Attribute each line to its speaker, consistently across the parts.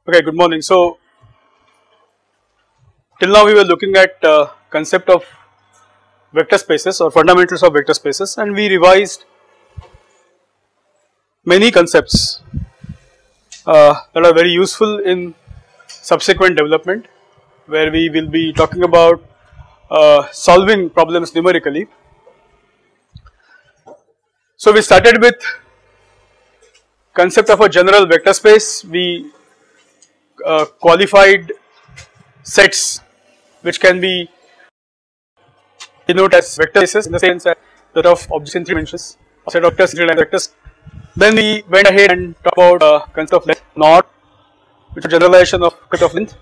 Speaker 1: Okay, good morning. So, till now we were looking at concept of vector spaces or fundamentals of vector spaces, and we revised many concepts that are very useful in subsequent development, where we will be talking about solving problems numerically. So, we started with concept of a general vector space. We qualified sets which can be denoted as vector spaces in the sense that of objects in 3 dimensions, a set of vectors, 3 vectors. Then we went ahead and talked about concept of length, not which is a generalization of concept of length.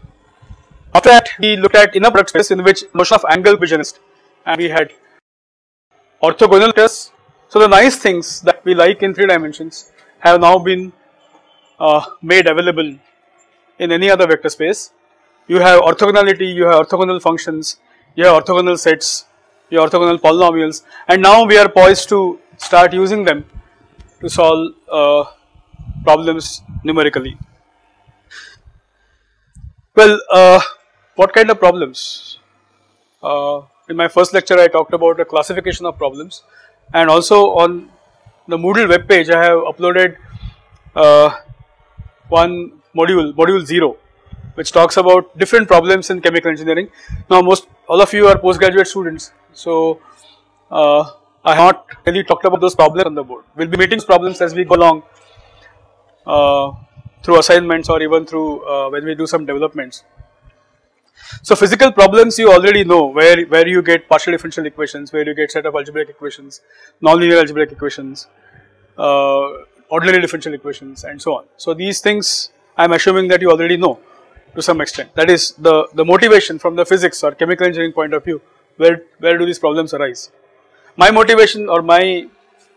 Speaker 1: After that, we looked at inner product space in which notion of angle was generated, and we had orthogonal vectors. So the nice things that we like in 3 dimensions have now been made available in any other vector space. You have orthogonality, you have orthogonal functions, you have orthogonal sets, you have orthogonal polynomials, and now we are poised to start using them to solve problems numerically. Well, what kind of problems? In my first lecture I talked about a classification of problems, and also on the Moodle web page I have uploaded one module 0, which talks about different problems in chemical engineering. Now all of you are postgraduate students, so I have not really talked about those problems on the board. We will be meeting problems as we go along through assignments or even through when we do some developments. So physical problems you already know, where you get partial differential equations, where you get set of algebraic equations, nonlinear algebraic equations, ordinary differential equations, and so on. So these things I am assuming that you already know to some extent. That is the motivation from the physics or chemical engineering point of view. Where do these problems arise? My motivation or my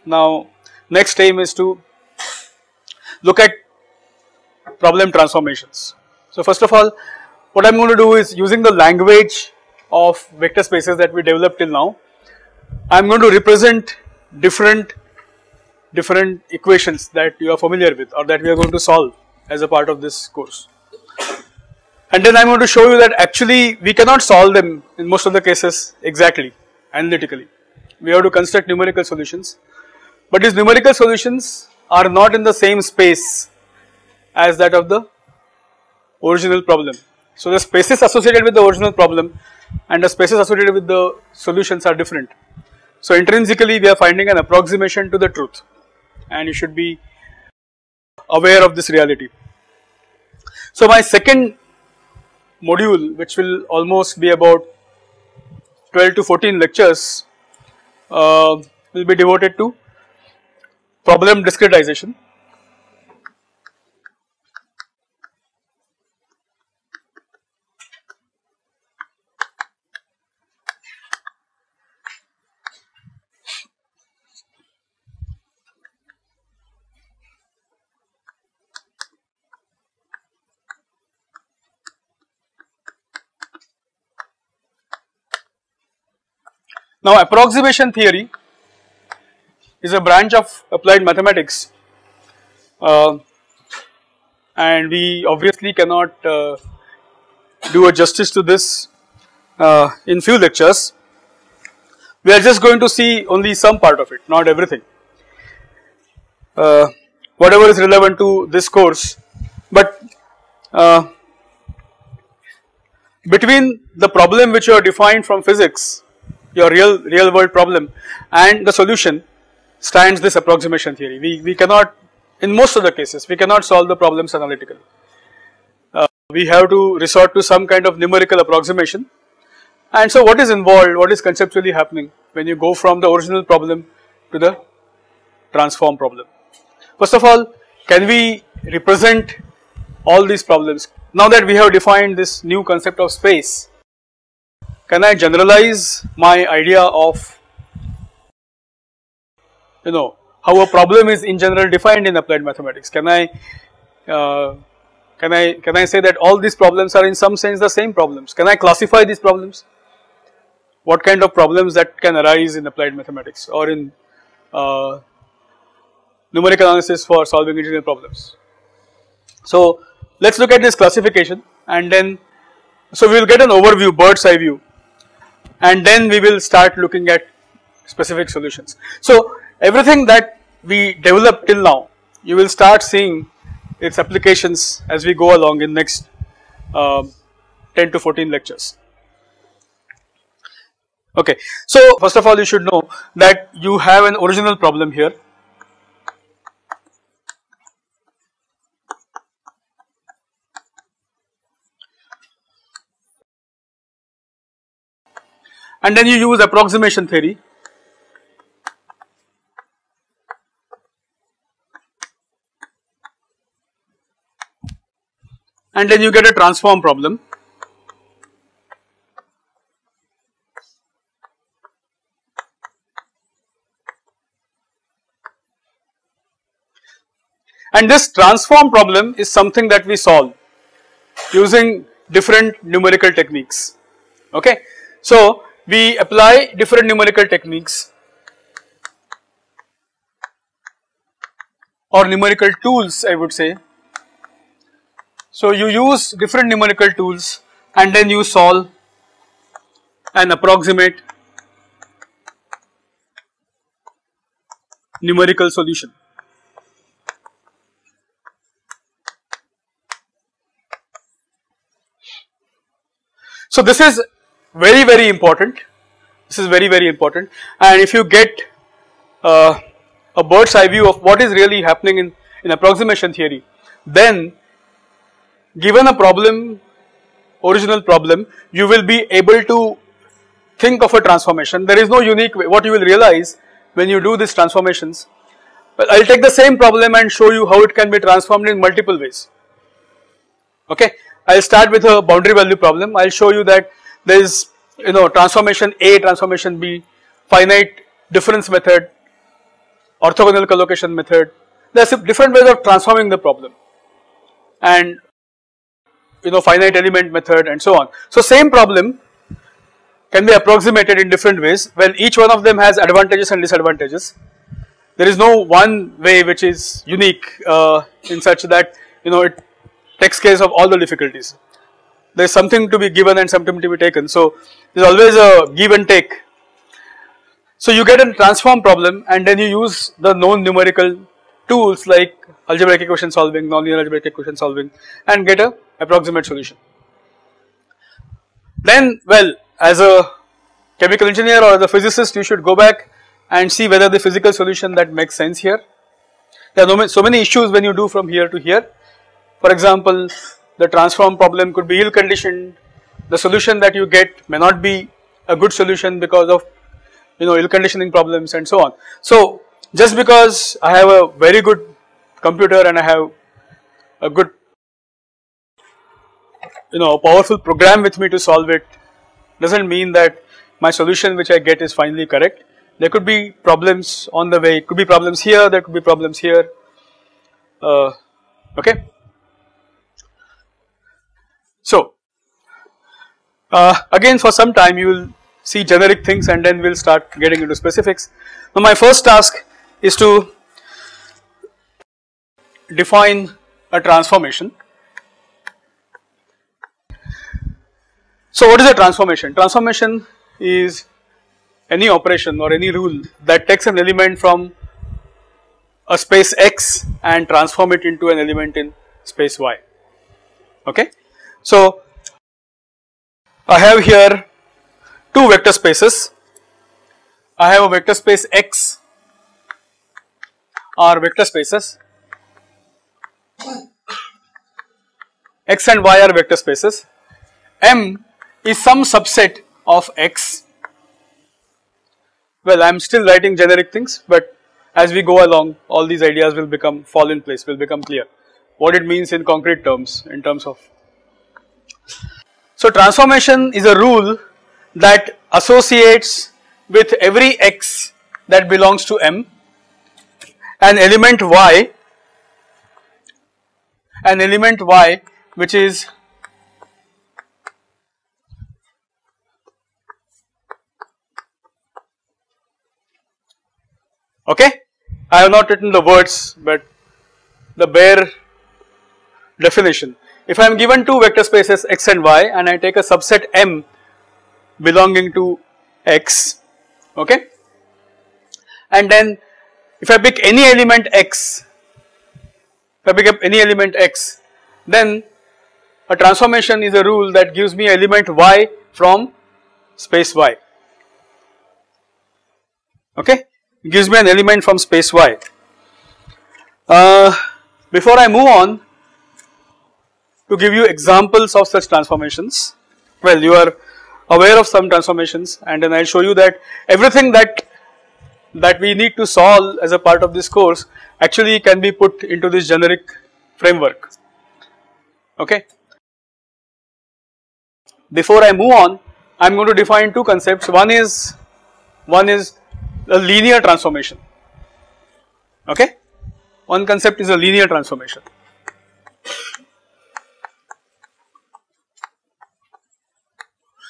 Speaker 1: now next aim is to look at problem transformations. So first of all, what I am going to do is, using the language of vector spaces that we developed till now, I am going to represent different equations that you are familiar with or that we are going to solve as a part of this course. And then I am going to show you that actually we cannot solve them in most of the cases exactly, analytically. We have to construct numerical solutions, but these numerical solutions are not in the same space as that of the original problem. So the spaces associated with the original problem and the spaces associated with the solutions are different. So intrinsically we are finding an approximation to the truth, and you should be aware of this reality. So my second module, which will almost be about 12 to 14 lectures, will be devoted to problem discretization. Now approximation theory is a branch of applied mathematics, and we obviously cannot do a justice to this in few lectures. We are just going to see only some part of it, not everything, whatever is relevant to this course. But between the problem which you have defined from physics, your real world problem, and the solution stands this approximation theory. We cannot, in most of the cases, we cannot solve the problems analytically. We have to resort to some kind of numerical approximation. And so what is involved, what is conceptually happening when you go from the original problem to the transform problem? First of all, can we represent all these problems? Now that we have defined this new concept of space, can I generalize my idea of, how a problem is in general defined in applied mathematics? Can I say that all these problems are in some sense the same problems? Can I classify these problems? What kind of problems that can arise in applied mathematics or in numerical analysis for solving engineering problems? So let's look at this classification, and then so we will get an overview, bird's eye view, and then we will start looking at specific solutions. So everything that we developed till now, you will start seeing its applications as we go along in next 10 to 14 lectures. Okay, so first of all you should know that you have an original problem here. And then you use approximation theory. And then you get a transform problem. And this transform problem is something that we solve using different numerical techniques. Okay, so we apply different numerical techniques or numerical tools, I would say. So you use different numerical tools and then you solve an approximate numerical solution. So this is very important. This is very important, and if you get a bird's eye view of what is really happening in approximation theory, then given a problem, original problem, you will be able to think of a transformation. There is no unique way. What you will realize when you do these transformations, well, I will take the same problem and show you how it can be transformed in multiple ways. Okay, I will start with a boundary value problem. I will show you that there is transformation A, transformation B, finite difference method, orthogonal collocation method. There are different ways of transforming the problem, and finite element method and so on. So same problem can be approximated in different ways. Well, each one of them has advantages and disadvantages. There is no one way which is unique in such that it takes care of all the difficulties. There is something to be given and something to be taken. So there is always a give and take. So you get a transform problem and then you use the known numerical tools like algebraic equation solving, nonlinear algebraic equation solving, and get a approximate solution. Then, well, as a chemical engineer or as a physicist, you should go back and see whether the physical solution that makes sense here. There are so many issues when you do from here to here. For example, the transform problem could be ill conditioned. The solution that you get may not be a good solution because of ill conditioning problems and so on. So just because I have a very good computer and I have a good powerful program with me to solve it, doesn't mean that my solution which I get is finally correct. There could be problems on the way. It could be problems here, there could be problems here. Okay. So again, for some time you will see generic things and then we will start getting into specifics. Now my first task is to define a transformation. So what is a transformation? Transformation is any operation or any rule that takes an element from a space X and transform it into an element in space Y. Okay. So I have here two vector spaces. I have a vector space X are vector spaces. X and Y are vector spaces. M is some subset of X. Well, I am still writing generic things, but as we go along, all these ideas will fall in place, will become clear. What it means in concrete terms, in terms of. So transformation is a rule that associates with every X that belongs to M an element Y which is okay. I have not written the words, but the bare definition if I am given two vector spaces x and y and I take a subset M belonging to x, okay, and then if I pick any element x, if I pick up any element x, then a transformation is a rule that gives me element y from space y, okay, it gives me an element from space y. Before I move on to give you examples of such transformations, well, you are aware of some transformations, and then I will show you that everything that we need to solve as a part of this course actually can be put into this generic framework, okay. Before I move on, I am going to define two concepts. One is a linear transformation, okay. One concept is a linear transformation.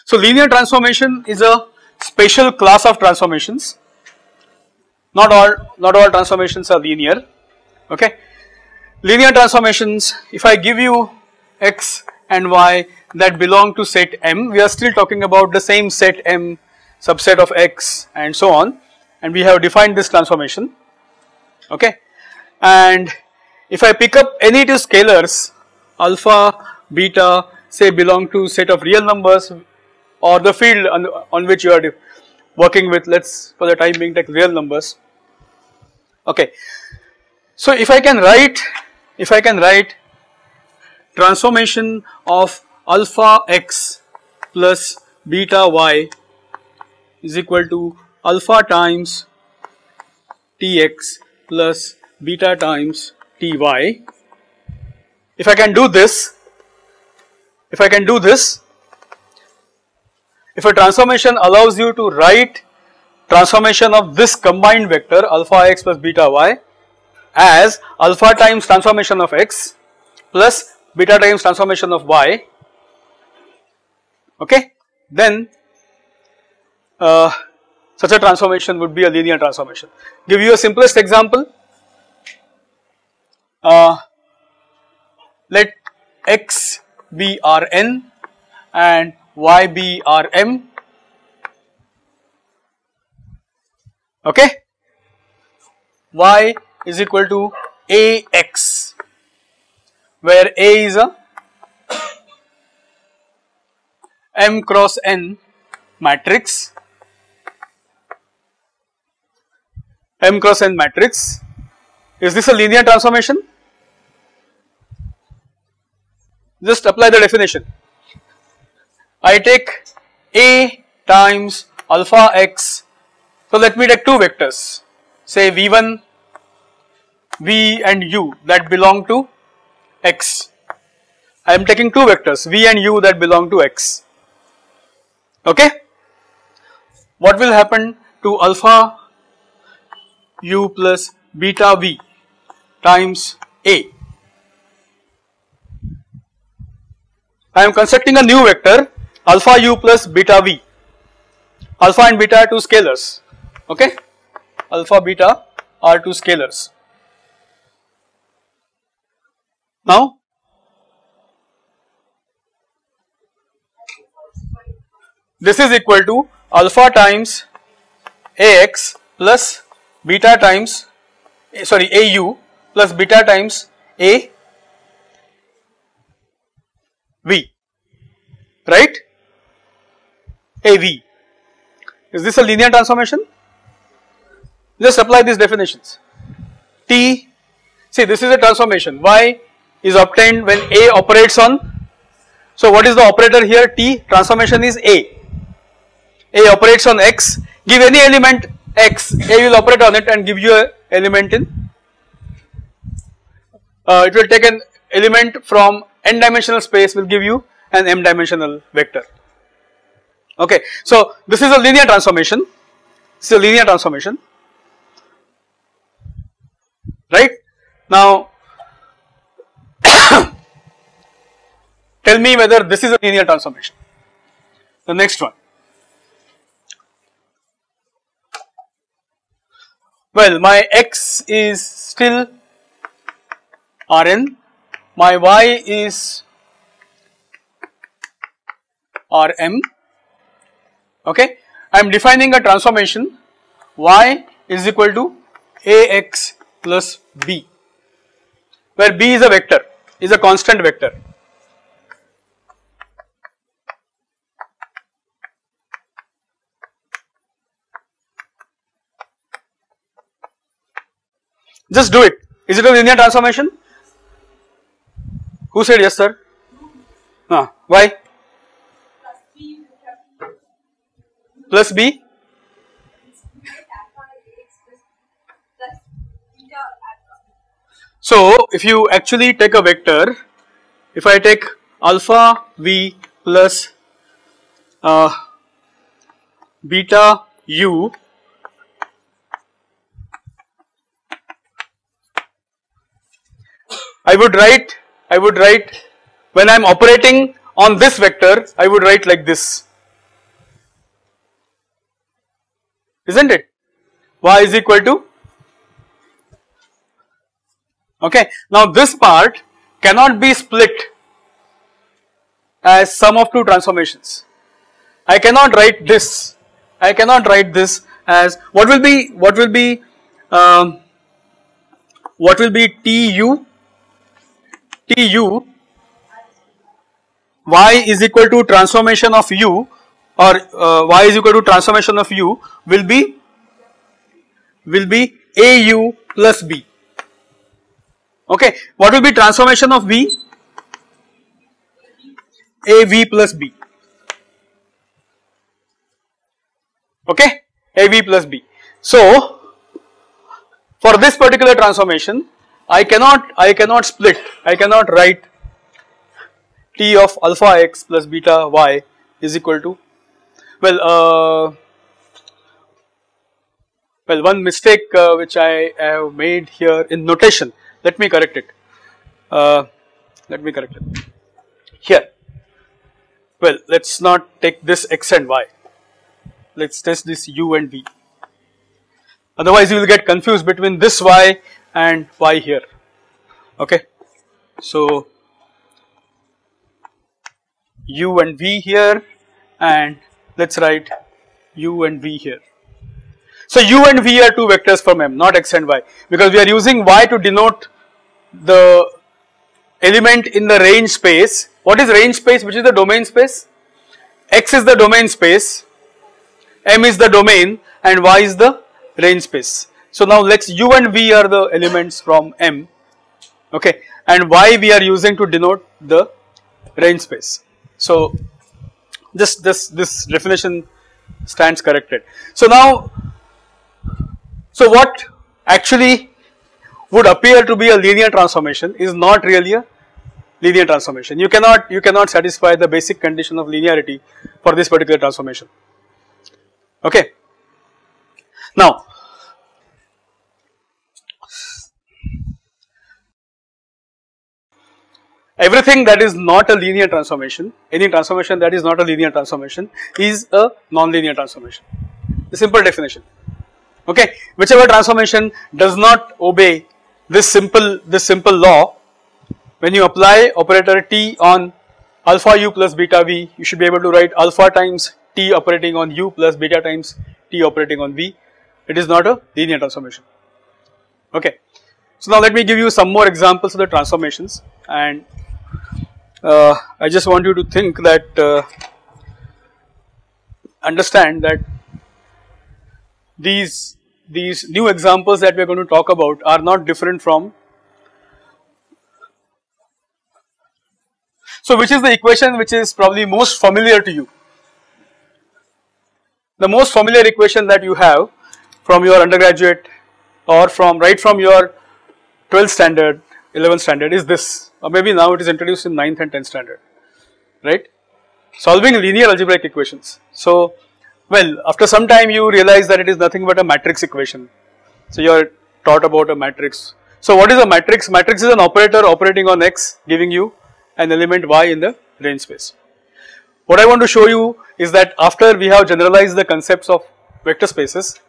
Speaker 1: So linear transformation is a special class of transformations. Not all transformations are linear, okay. Linear transformations, if I give you x and y that belong to set M, we are still talking about the same set M, subset of x and so on, and we have defined this transformation, okay. And if I pick up any two scalars, alpha, beta, say belong to set of real numbers or the field on which you are working with, let's for the time being take real numbers, okay. So if I can write transformation of alpha x plus beta y is equal to alpha times tx plus beta times ty. If I can do this, if a transformation allows you to write transformation of this combined vector alpha x plus beta y as alpha times transformation of x plus beta times transformation of y, okay, then such a transformation would be a linear transformation. Give you a simplest example. Let x be Rn and y be Rm, okay. Y is equal to Ax, where A is a M cross N matrix, M cross N matrix. Is this a linear transformation? Just apply the definition. I take A times alpha x, so let me take two vectors, say v1, v and u that belong to x. I am taking two vectors v and u that belong to x, okay. What will happen to alpha u plus beta v times A? I am constructing a new vector alpha u plus beta v. Alpha and beta are two scalars, okay. Alpha beta are two scalars. Now this is equal to alpha times Ax plus beta times Au plus beta times A v, right, AV. Is this a linear transformation? Just apply these definitions. T, see this is a transformation, y is obtained when A operates on, so what is the operator here? T, transformation is A operates on x, give any element x, A will operate on it and give you an element in, it will take an element from n dimensional space, will give you an m dimensional vector, okay. So this is a linear transformation, this is a linear transformation, right. Now tell me whether this is a linear transformation. The next one, well, my x is still Rn, my y is or M. Okay, I am defining a transformation y is equal to ax plus b, where b is a vector, is a constant vector. Just do it. Is it a linear transformation? Who said yes, sir? Why? Plus b? So, if you actually take a vector, if I take alpha v plus beta u, I would write when I am operating on this vector, I would write like this, isn't it? Y is equal to, okay, now this part cannot be split as sum of two transformations. I cannot write this, as what will be tu y is equal to transformation of u, or y is equal to transformation of u will be au plus b. Okay, what will be transformation of v? Av plus b. Okay, Av plus b. So for this particular transformation, I cannot split, I cannot write T of alpha x plus beta y is equal to, well one mistake which I have made here in notation, let me correct it here. Well, let us not take this x and y, let us test this u and v, otherwise you will get confused between this y and y here. Okay, so u and v here, and let us write u and v here. So u and v are two vectors from M, not x and y, because we are using y to denote the element in the range space. What is range space? Which is the domain space? X is the domain space, M is the domain, and y is the range space. So now let's u and v are the elements from M, okay, and y we are using to denote the range space. So this definition stands corrected. So now, so what actually would appear to be a linear transformation is not really a linear transformation. You cannot satisfy the basic condition of linearity for this particular transformation. Okay. Now, everything that is not a linear transformation, any transformation that is not a linear transformation is a non-linear transformation. The simple definition. Okay, whichever transformation does not obey this simple law, when you apply operator T on alpha u plus beta v, you should be able to write alpha times T operating on u plus beta times T operating on v. It is not a linear transformation. Okay, so now let me give you some more examples of the transformations, and I just want you to think that understand that these new examples that we are going to talk about are not different from. So which is the equation which is probably most familiar to you? The most familiar equation that you have from your undergraduate or right from your 12th standard, 11th standard is this, or maybe now it is introduced in 9th and 10th standard, right? Solving linear algebraic equations. So, well, after some time you realize that it is nothing but a matrix equation. So you are taught about a matrix. So what is a matrix? Matrix is an operator operating on X, giving you an element Y in the range space. What I want to show you is that after we have generalized the concepts of vector spaces,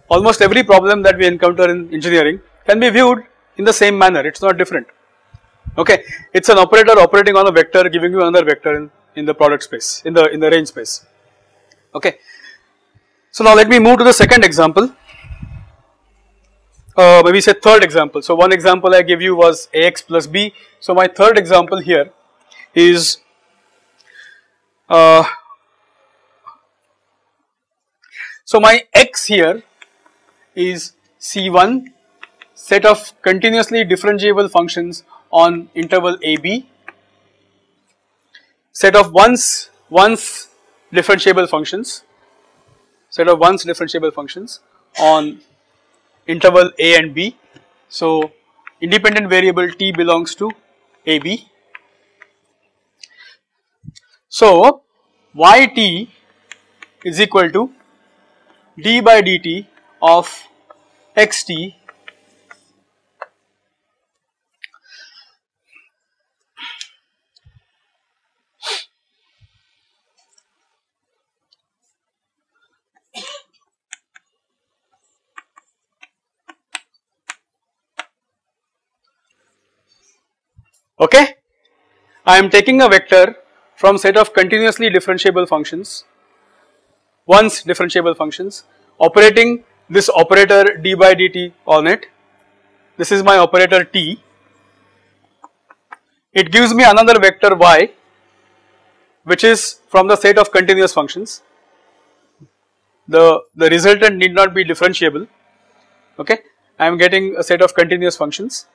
Speaker 1: almost every problem that we encounter in engineering can be viewed in the same manner, it is not different. Okay, it's an operator operating on a vector, giving you another vector in the product space, in the range space. Okay, so now let me move to the second example. Maybe say third example. So one example I give you was ax plus b. So my third example here is so my x here is C1 set of continuously differentiable functions on interval AB, set of once differentiable functions, on interval A and B. So independent variable t belongs to AB. So yt is equal to d by dt of xt okay. I am taking a vector from set of continuously differentiable functions, once differentiable functions, operating this operator d by dt on it. This is my operator t. It gives me another vector y, which is from the set of continuous functions. The resultant need not be differentiable. Okay, I am getting a set of continuous functions.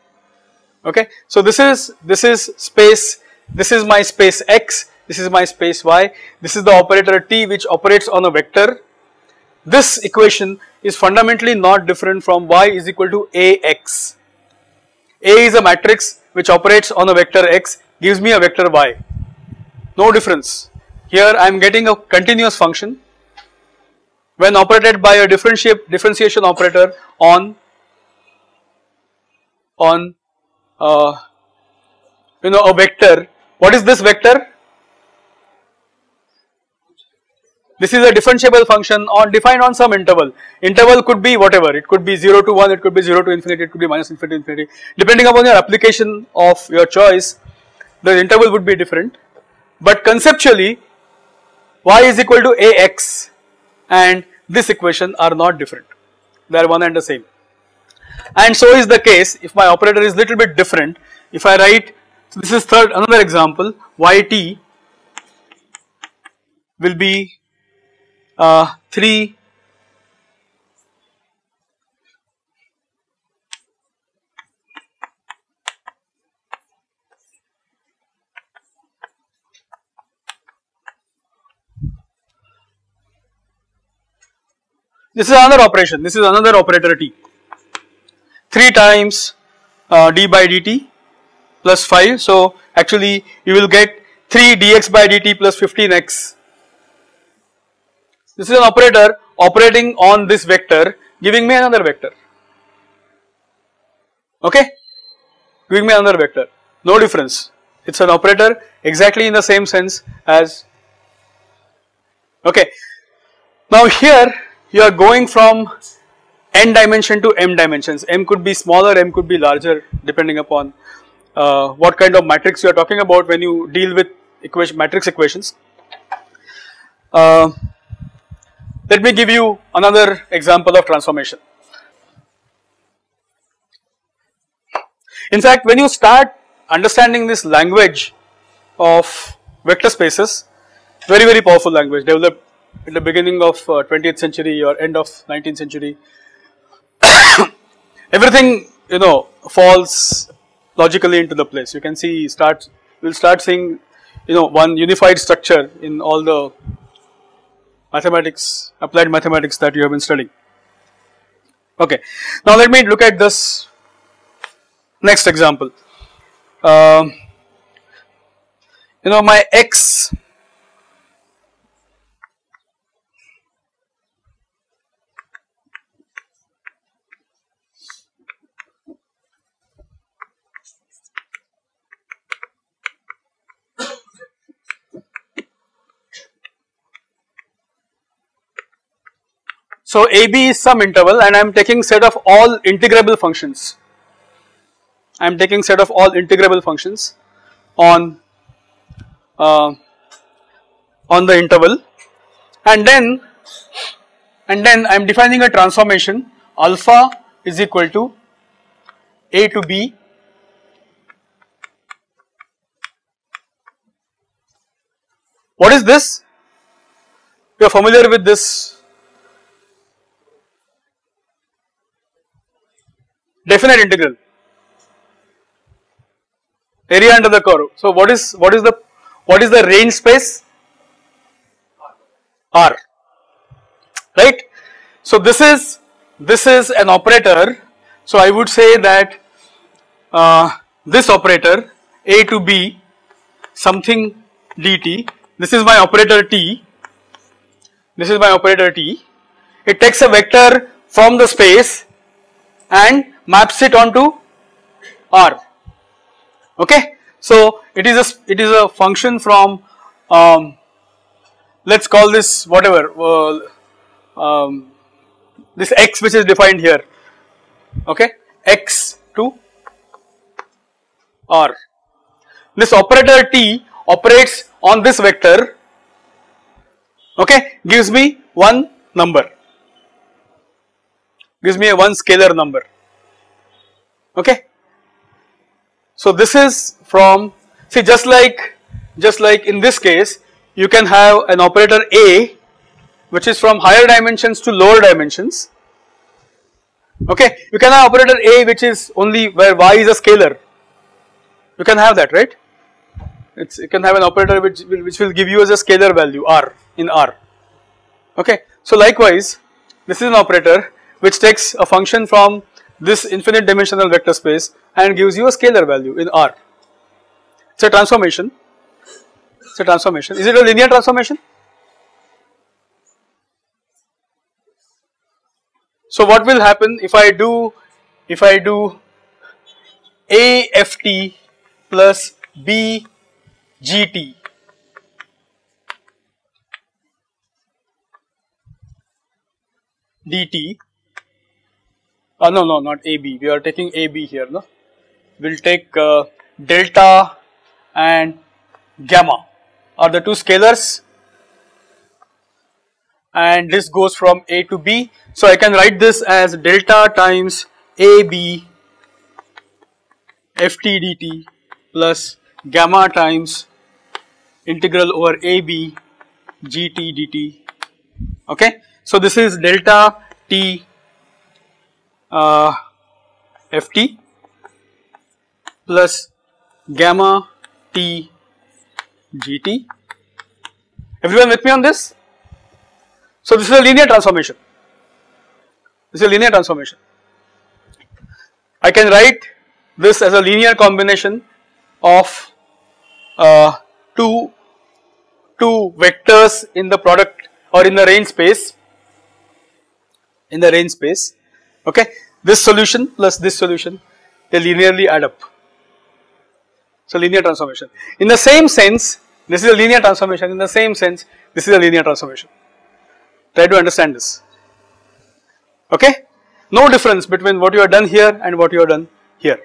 Speaker 1: Okay, so this is space. This is my space x. This is my space y. This is the operator t, which operates on a vector. This equation is fundamentally not different from y is equal to ax. A is a matrix which operates on a vector x, gives me a vector y. No difference. Here I am getting a continuous function when operated by a differentiation operator on a vector. What is this vector? This is a differentiable function defined on some interval. Interval could be whatever, it could be 0 to 1, it could be 0 to infinity, it could be minus infinity to infinity. Depending upon your application of your choice, the interval would be different. But conceptually, y is equal to ax and this equation are not different. They are one and the same. And so is the case if my operator is little bit different. If I write, so this is another example, yt will be 3 this is another operation, this is another operator t, 3 times d by dt plus 5. So actually you will get 3 dx by dt plus 15x. This is an operator operating on this vector, giving me another vector. Okay, giving me another vector, no difference. It's an operator exactly in the same sense as. Okay, now here you are going from n dimension to m dimensions. M could be smaller, m could be larger, depending upon what kind of matrix you are talking about when you deal with matrix equations. Let me give you another example of transformation. In fact, when you start understanding this language of vector spaces, very powerful language developed in the beginning of 20th century or end of 19th century. Everything falls logically into the place. You can see we'll start seeing one unified structure in all the mathematics, applied mathematics that you have been studying. Okay, now let me look at this next example. My x so AB is some interval and I am taking set of all integrable functions. I am taking set of all integrable functions on the interval, and then I am defining a transformation alpha is equal to a to b What is this? You are familiar with this definite integral, area under the curve. So what is the range space? R, right? So this is an operator. So I would say that this operator a to b something dt. This is my operator t. This is my operator t. It takes a vector from the space and maps it onto R. Okay. So it is a function from let's call this whatever this x which is defined here. Okay, x to R. This operator t operates on this vector. Okay, gives me one number. Gives me a one scalar number. Okay. So this is from, see, just like in this case, you can have an operator A which is from higher dimensions to lower dimensions. Okay, you can have operator A which is only where y is a scalar. You can have that, right? You can have an operator which will give you as a scalar value R in R. Okay, so likewise, this is an operator which takes a function from this infinite dimensional vector space and gives you a scalar value in R. It's a transformation. It's a transformation. Is it a linear transformation? So what will happen if I do A ft plus B gt? dt. No, not AB. We are taking AB here. No, we'll take delta and gamma are the two scalars, and this goes from A to B. So I can write this as delta times AB ft dt plus gamma times integral over AB gt dt. Okay, so this is delta t ft plus gamma t gt. Everyone with me on this? So this is a linear transformation. This is a linear transformation. I can write this as a linear combination of two vectors in the product or in the range space. In the range space, okay. This solution plus this solution, they linearly add up. So linear transformation. In the same sense, this is a linear transformation. In the same sense, this is a linear transformation. Try to understand this. Okay. No difference between what you have done here and what you have done here.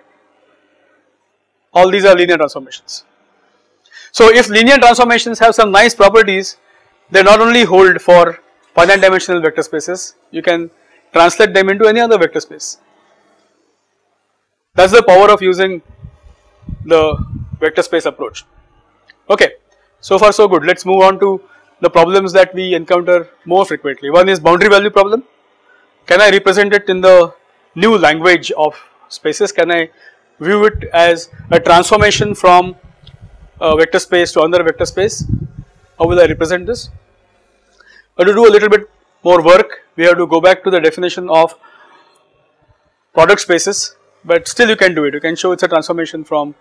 Speaker 1: All these are linear transformations. So if linear transformations have some nice properties, they not only hold for finite dimensional vector spaces, you can translate them into any other vector space. That is the power of using the vector space approach. Okay, so far so good. Let us move on to the problems that we encounter more frequently. One is boundary value problem. Can I represent it in the new language of spaces? Can I view it as a transformation from a vector space to another vector space? How will I represent this? To do a little bit more work, we have to go back to the definition of product spaces, but still you can do it. You can show it's a transformation from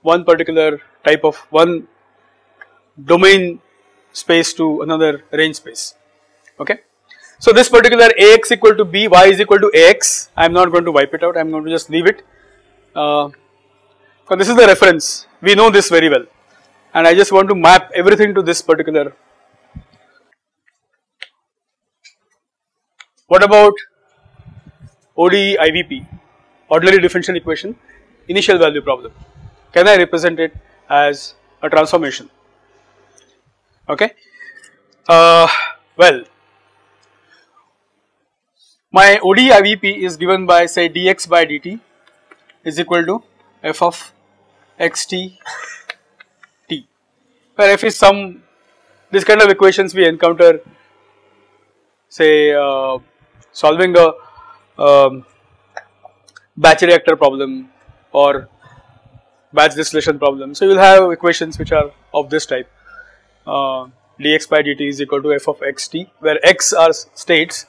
Speaker 1: one particular type of one domain space to another range space. Okay. So this particular Ax equal to B, Y is equal to Ax, I am not going to wipe it out, I am going to just leave it. So this is the reference, we know this very well, and I just want to map everything to this particular. What about ODE IVP, ordinary differential equation? initial value problem. Can I represent it as a transformation? Okay. Well, my ODE IVP is given by say dx by dt is equal to f of xt t, where f is some, this kind of equations we encounter say solving a batch reactor problem or batch distillation problem. So you will have equations which are of this type, dx by dt is equal to f of xt, where x are states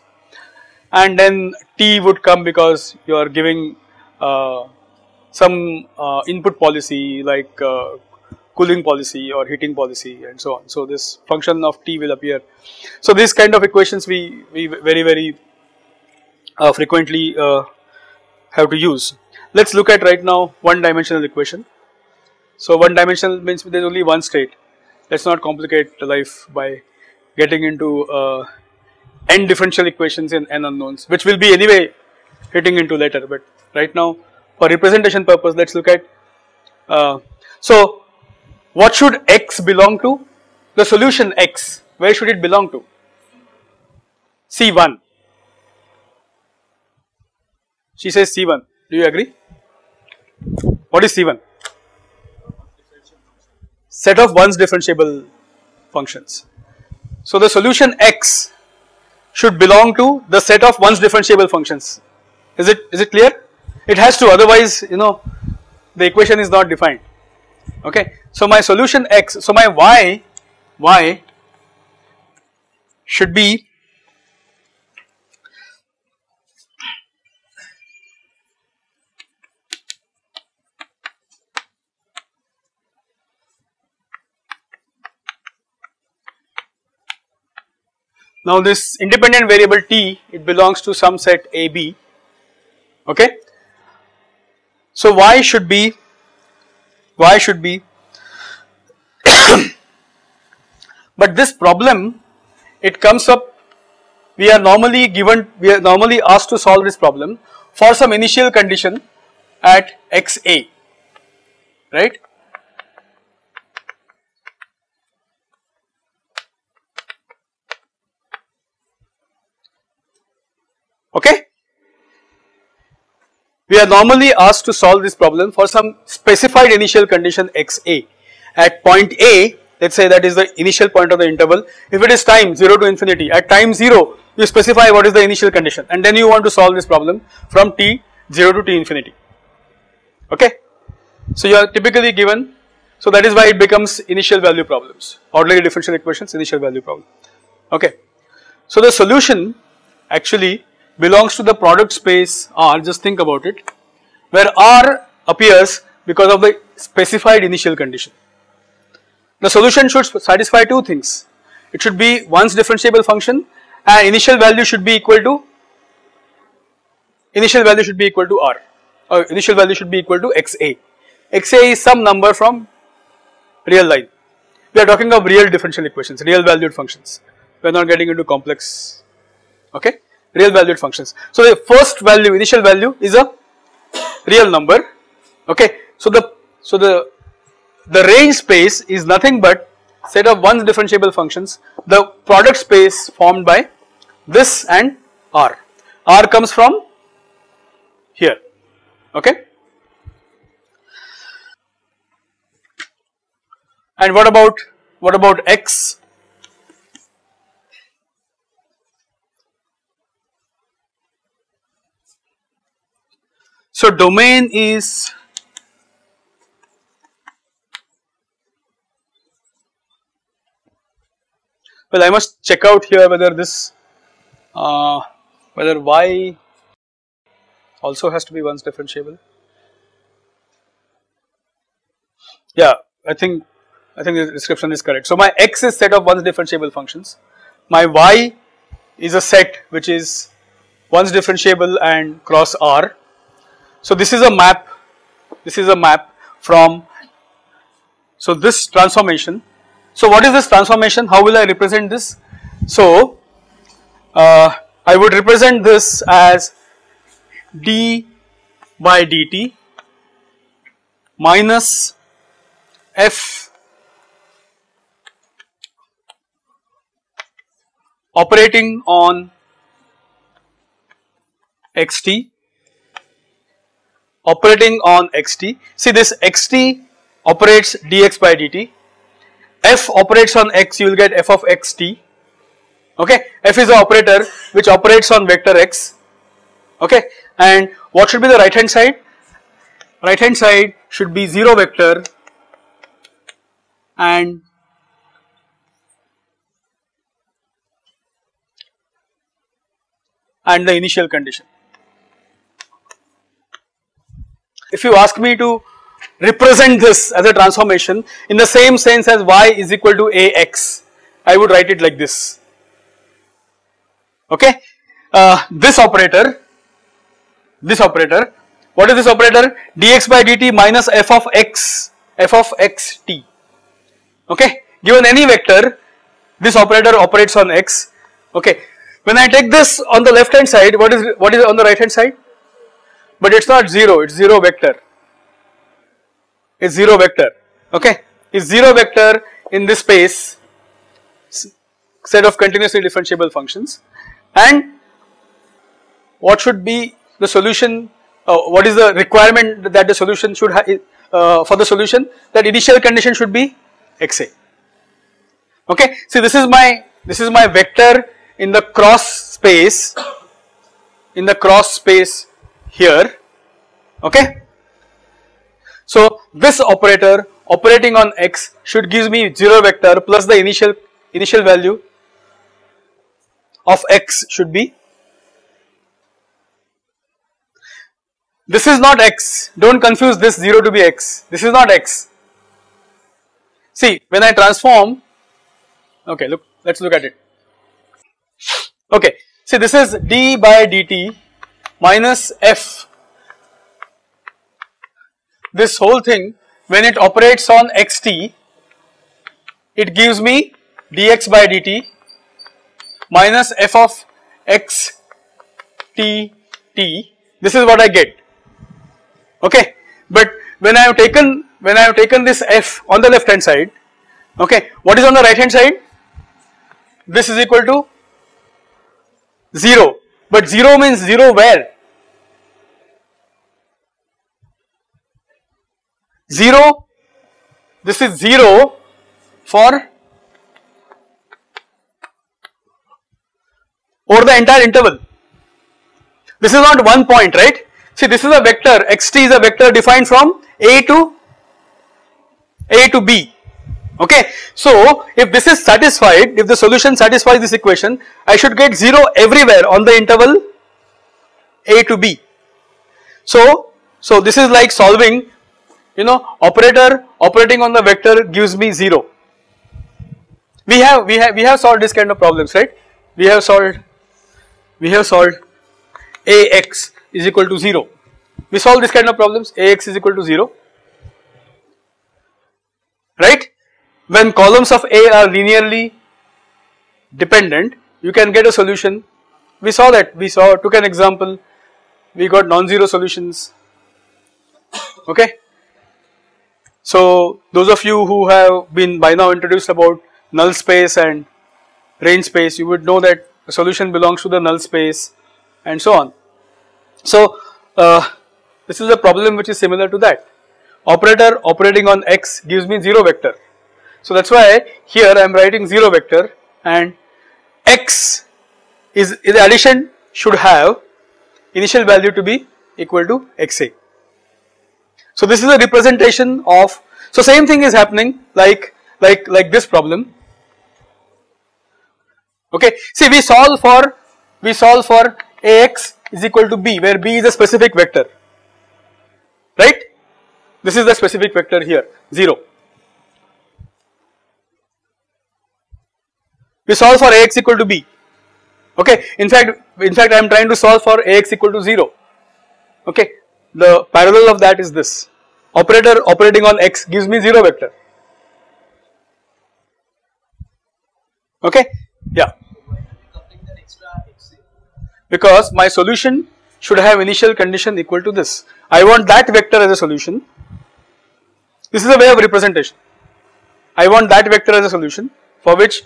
Speaker 1: and then t would come because you are giving some input policy like cooling policy or heating policy and so on. So this function of t will appear. So this kind of equations we very frequently have to use. Let's look at right now one dimensional equation. So one dimensional means there is only one state. Let's not complicate the life by getting into n differential equations in n unknowns, which will be anyway hitting into later, but right now for representation purpose let's look at so what should x belong to? The solution x, where should it belong to? C1. She says C1. Do you agree? What is C1? Set of one's differentiable functions. So the solution x should belong to the set of one's differentiable functions. Is it clear? It has to, otherwise you know the equation is not defined. Okay. So my solution x, so my y should be now this independent variable t, it belongs to some set AB. Okay. So y should be but this problem, it comes up, we are normally asked to solve this problem for some initial condition at xa, right? Okay. We are normally asked to solve this problem for some specified initial condition xa. At point A, let us say that is the initial point of the interval. If it is time 0 to infinity, at time 0 you specify what is the initial condition and then you want to solve this problem from t 0 to t infinity. Okay. So you are typically given, so that is why it becomes initial value problems, ordinary differential equations, initial value problem. Okay. So the solution actually belongs to the product space R, just think about it, where R appears because of the specified initial condition. The solution should satisfy two things. It should be one's differentiable function and initial value should be equal to R, or initial value should be equal to xa. Xa is some number from real line. We are talking of real differential equations, real valued functions. We are not getting into complex, okay, real valued functions. So the first value, initial value, is a real number, okay. So the range space is nothing but set of one's differentiable functions, the product space formed by this and R. R comes from here, okay. And what about X? So domain is well, I must check out here whether this whether Y also has to be once differentiable. Yeah, I think the description is correct. So my X is set of one's differentiable functions. My Y is a set which is one's differentiable and cross R. So this is a map. This is a map from. So this transformation. So what is this transformation? How will I represent this? So I would represent this as d by dt minus f operating on xt, operating on xt. See, this xt operates dx by dt, f operates on x, you will get f of xt. Okay, f is the operator which operates on vector x. Okay, and what should be the right hand side? Right hand side should be 0 vector and the initial condition. If you ask me to represent this as a transformation in the same sense as y is equal to ax, I would write it like this. Okay, this operator, what is this operator? Dx by dt minus f of x xt. Okay, given any vector, this operator operates on x. Okay, when I take this on the left hand side, what is on the right hand side? But it's not 0, it's 0 vector. It's 0 vector. Okay, it's 0 vector in this space, set of continuously differentiable functions. And what should be the solution? What is the requirement that the solution should have for the solution? That initial condition should be xa. Okay, see, this is my vector in the cross space, here. Okay, so this operator operating on x should give me 0 vector plus the initial value of x should be. This is not x, don't confuse this 0 to be x, this is not x. See, when I transform, okay, look, let's look at it. Okay, see, this is d by dt minus f. This whole thing, when it operates on xt, it gives me dx by dt minus f of x t t. This is what I get. Okay, but when I have taken this f on the left hand side, okay, what is on the right hand side? This is equal to 0, but 0 means 0 where? 0, this is 0 for over the entire interval. This is not one point, right? See, this is a vector, xt is a vector defined from a to b. Okay, so if this is satisfied, if the solution satisfies this equation, I should get 0 everywhere on the interval a to b. So this is like solving, operator operating on the vector gives me 0. We have solved this kind of problems, right? We have solved ax is equal to 0. We solve this kind of problems, ax is equal to 0, right? When columns of A are linearly dependent, you can get a solution. We saw that, took an example, we got non-zero solutions. Okay, so those of you who have been by now introduced about null space and range space, you would know that a solution belongs to the null space and so on. So this is a problem which is similar to that. Operator operating on x gives me 0 vector. So that's why here I am writing 0 vector, and x is the addition should have initial value to be equal to xa. So this is a representation of, so same thing is happening like this problem. Okay, see, we solve for ax is equal to b, where b is a specific vector, right? This is the specific vector here, 0. We solve for ax equal to b. Okay, in fact I am trying to solve for ax equal to 0. Okay, the parallel of that is this. Operator operating on x gives me 0 vector. Okay, yeah. Because my solution should have initial condition equal to this. I want that vector as a solution. This is a way of representation. I want that vector as a solution for which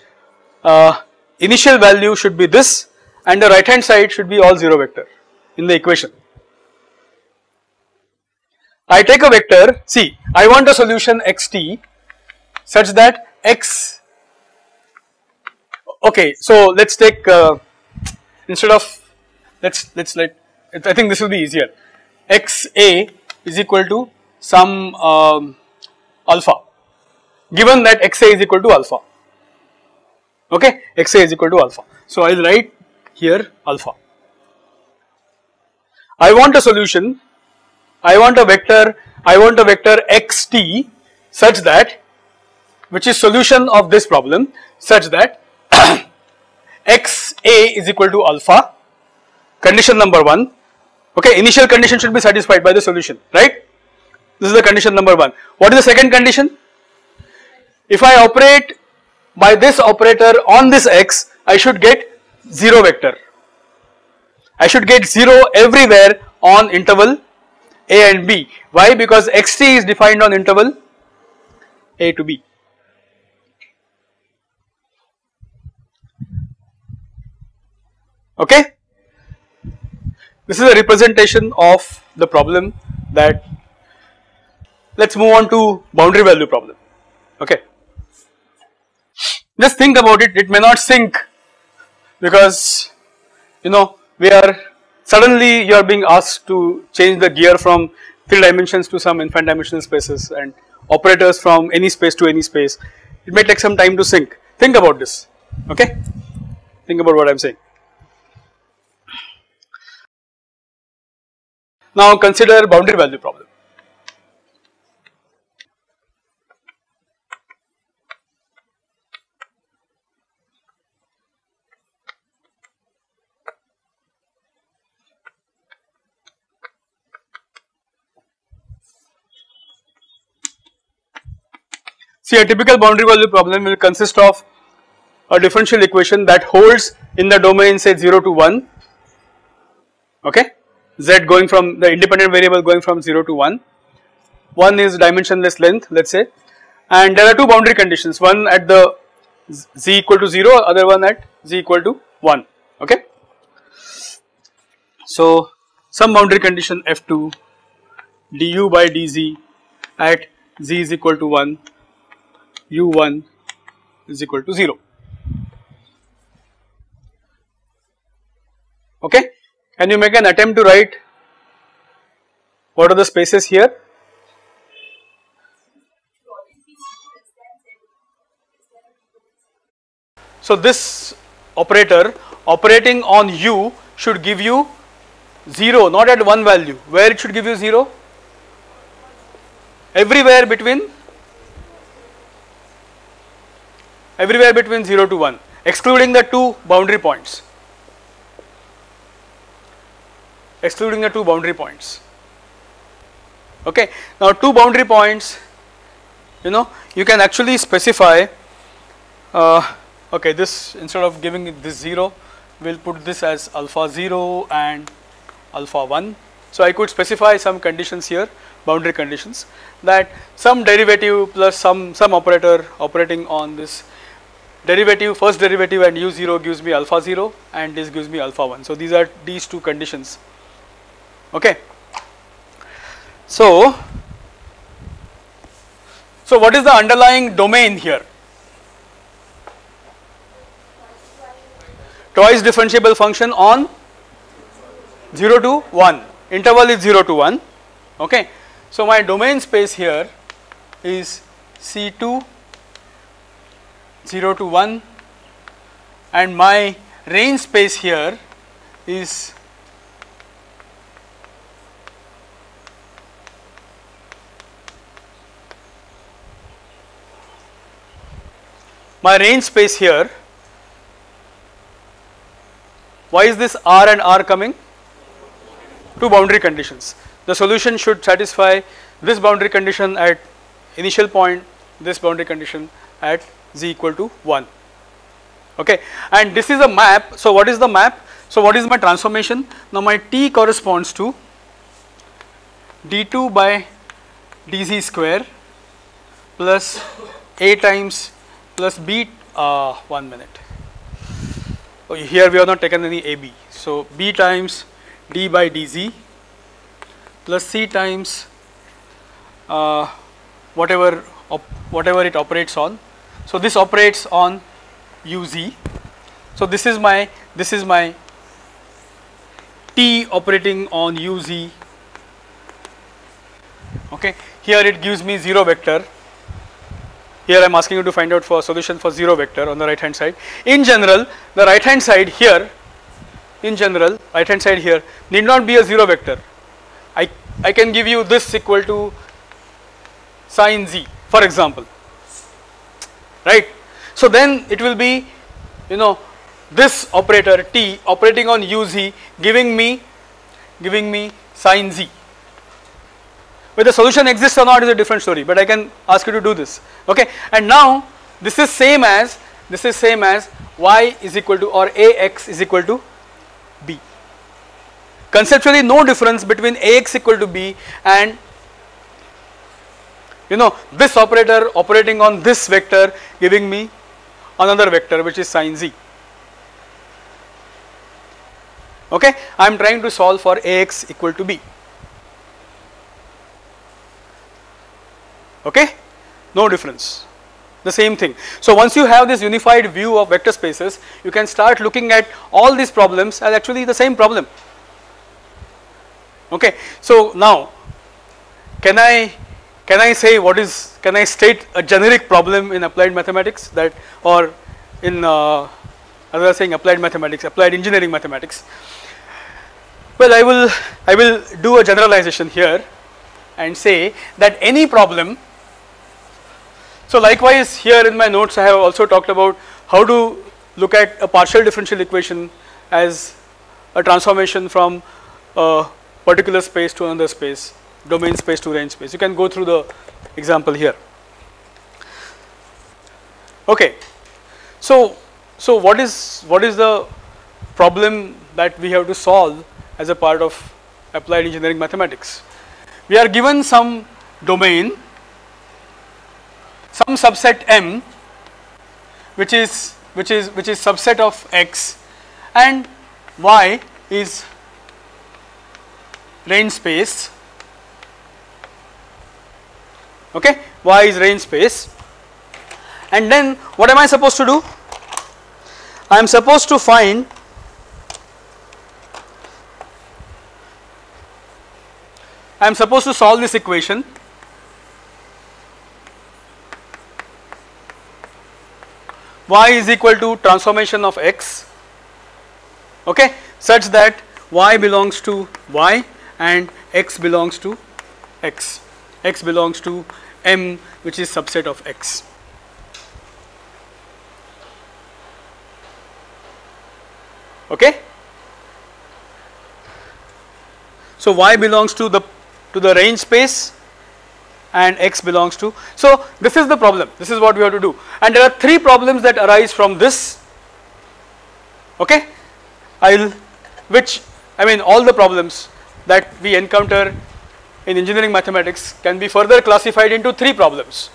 Speaker 1: initial value should be this and the right hand side should be all 0 vector in the equation. I take a vector, see, I want a solution xt such that x, okay, so let's take instead of let's let, I think this will be easier. Xa is equal to some alpha, given that xa is equal to alpha. Okay, xa is equal to alpha. So I will write here alpha. I want a solution, I want a vector xt such that, which is solution of this problem, such that xa is equal to alpha, condition number 1. Okay, initial condition should be satisfied by the solution, right? This is the condition number 1. What is the second condition? If I operate by this operator on this x, I should get 0 vector. I should get 0 everywhere on interval a and b. Why? Because xt is defined on interval a to b. Okay? This is a representation of the problem that, let's move on to boundary value problem. Okay. Just think about it, it may not sink because we are suddenly you are being asked to change the gear from 3 dimensions to some infinite dimensional spaces and operators from any space to any space. It may take some time to sink. Think about this, okay? Think about what I am saying. Now consider boundary value problem. See, a typical boundary value problem will consist of a differential equation that holds in the domain say 0 to 1, okay, z going from the independent variable going from 0 to 1, one is dimensionless length, let us say, and there are 2 boundary conditions, one at the z equal to 0, other one at z equal to 1, okay. So some boundary condition f2 du by dz at z is equal to 1, u1 is equal to 0, okay. Can you make an attempt to write what are the spaces here? So this operator operating on u should give you 0, not at one value. Where it should give you 0? Everywhere between 0 to 1, excluding the 2 boundary points. Excluding the 2 boundary points. Okay. Now 2 boundary points, you can actually specify. Okay, this instead of giving it this 0, we'll put this as alpha 0 and alpha 1. So I could specify some conditions here, boundary conditions, that some derivative plus some operator operating on this derivative, first derivative and u0 gives me alpha 0 and this gives me alpha 1. So these are these 2 conditions, okay. So what is the underlying domain here? Twice differentiable function on 0 to 1, interval is 0 to 1, okay. So my domain space here is C2 0 to 1 and my range space here is here. Why is this R and R coming? 2 boundary conditions. The solution should satisfy this boundary condition at initial point, this boundary condition at z equal to 1, okay. And this is a map. So what is the map? So what is my transformation? Now my T corresponds to d2 by dz square plus A times plus B, 1 minute. Oh, here we have not taken any AB. So B times d by dz plus C times whatever it operates on. So this operates on uz. So this is my T operating on uz. Okay, here it gives me 0 vector. Here I am asking you to find out for solution for 0 vector on the right hand side. In general, the right hand side here, need not be a 0 vector. I can give you this equal to sin z, for example, right. So then it will be, you know, this operator T operating on uz giving me sin z. Whether the solution exists or not is a different story, but I can ask you to do this. Okay, and now this is same as y is equal to, or ax is equal to b. Conceptually no difference between ax equal to b and, you know, this operator operating on this vector giving me another vector which is sin z. Okay, I am trying to solve for ax equal to b. Okay, no difference, the same thing. So once you have this unified view of vector spaces, you can start looking at all these problems as actually the same problem. Okay, so now can I say can I state a generic problem in applied mathematics, that, or in other saying applied mathematics, applied engineering mathematics? Well, I will do a generalization here and say that any problem. So likewise here in my notes I have also talked about how to look at a partial differential equation as a transformation from a particular space to another space, domain space to range space. You can go through the example here. Okay, so what is the problem that we have to solve as a part of applied engineering mathematics? We are given some domain, some subset M, which is subset of X, and Y is range space. Okay, Y is range space, and then what am I supposed to do? I am supposed to find solve this equation y is equal to transformation of x, okay, such that y belongs to y and x belongs to x, x belongs to M, which is subset of x. Okay, so y belongs to the range space and x belongs to, so this is the problem, this is what we have to do, and there are 3 problems that arise from this. Okay, all the problems that we encounter in engineering mathematics can be further classified into 3 problems.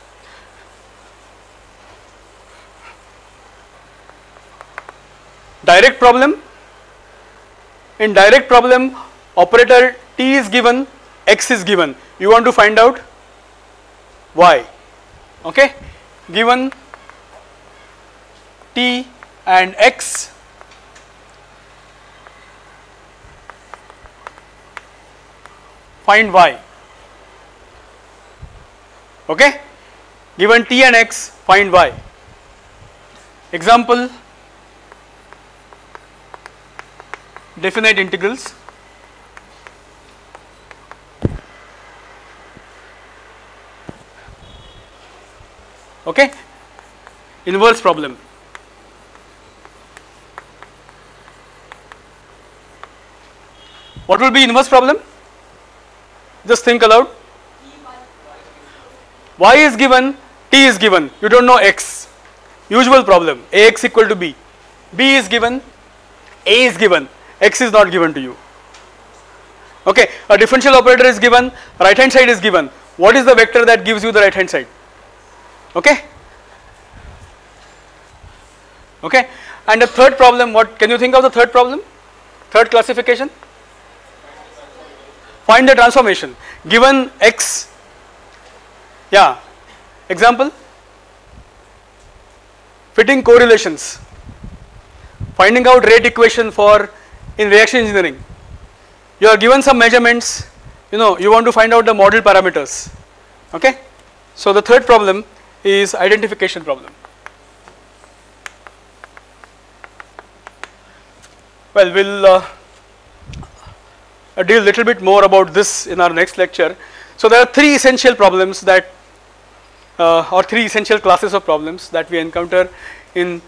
Speaker 1: Direct problem. In direct problem, operator T is given, X is given. You want to find out Y. Okay, given T and X, find Y. Okay, given T and X, find Y. Example, definite integrals. Okay, inverse problem. What will be inverse problem? Just think aloud. Y is given, T is given, you don't know X. Usual problem, Ax equal to B. B is given, A is given, X is not given to you. Okay, a differential operator is given, right hand side is given. What is the vector that gives you the right hand side? Okay. Okay. And the third problem, what can you think of the third problem? Third classification? Find the transformation. Given X, yeah, example, fitting correlations, finding out rate equation for in reaction engineering. You are given some measurements, you know, you want to find out the model parameters. Okay. So the third problem is identification problem. Well, we'll deal little bit more about this in our next lecture. So there are three essential problems that or three essential classes of problems that we encounter in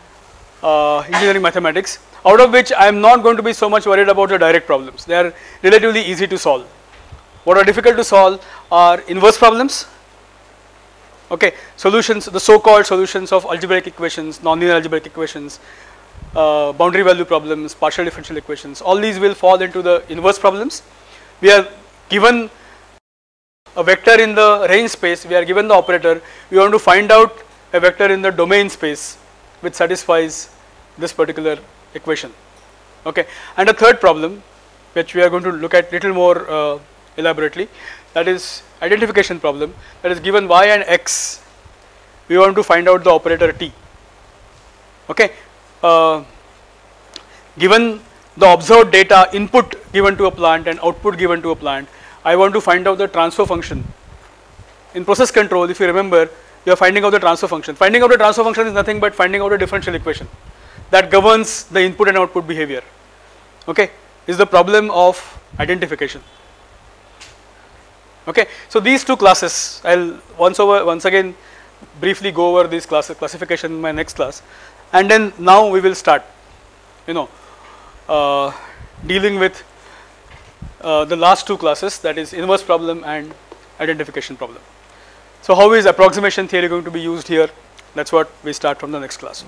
Speaker 1: engineering mathematics, out of which I am not going to be so much worried about the direct problems. They are relatively easy to solve. What are difficult to solve are inverse problems, okay, solutions, the so-called solutions of algebraic equations, nonlinear algebraic equations, boundary value problems, partial differential equations, all these will fall into the inverse problems. We are given a vector in the range space, we are given the operator, we want to find out a vector in the domain space which satisfies this particular equation. Okay. And the third problem, which we are going to look at little more elaborately, that is identification problem, that is given y and x, we want to find out the operator t. Okay. Given the observed data, input given to a plant and output given to a plant, I want to find out the transfer function. In process control, if you remember, you are finding out the transfer function. Finding out the transfer function is nothing but finding out a differential equation that governs the input and output behavior. Okay, is the problem of identification. Okay, so these two classes, I'll once again briefly go over these classes, classification in my next class, and then now we will start, you know, dealing with the last two classes, that is inverse problem and identification problem. So how is approximation theory going to be used here? That's what we start from the next class.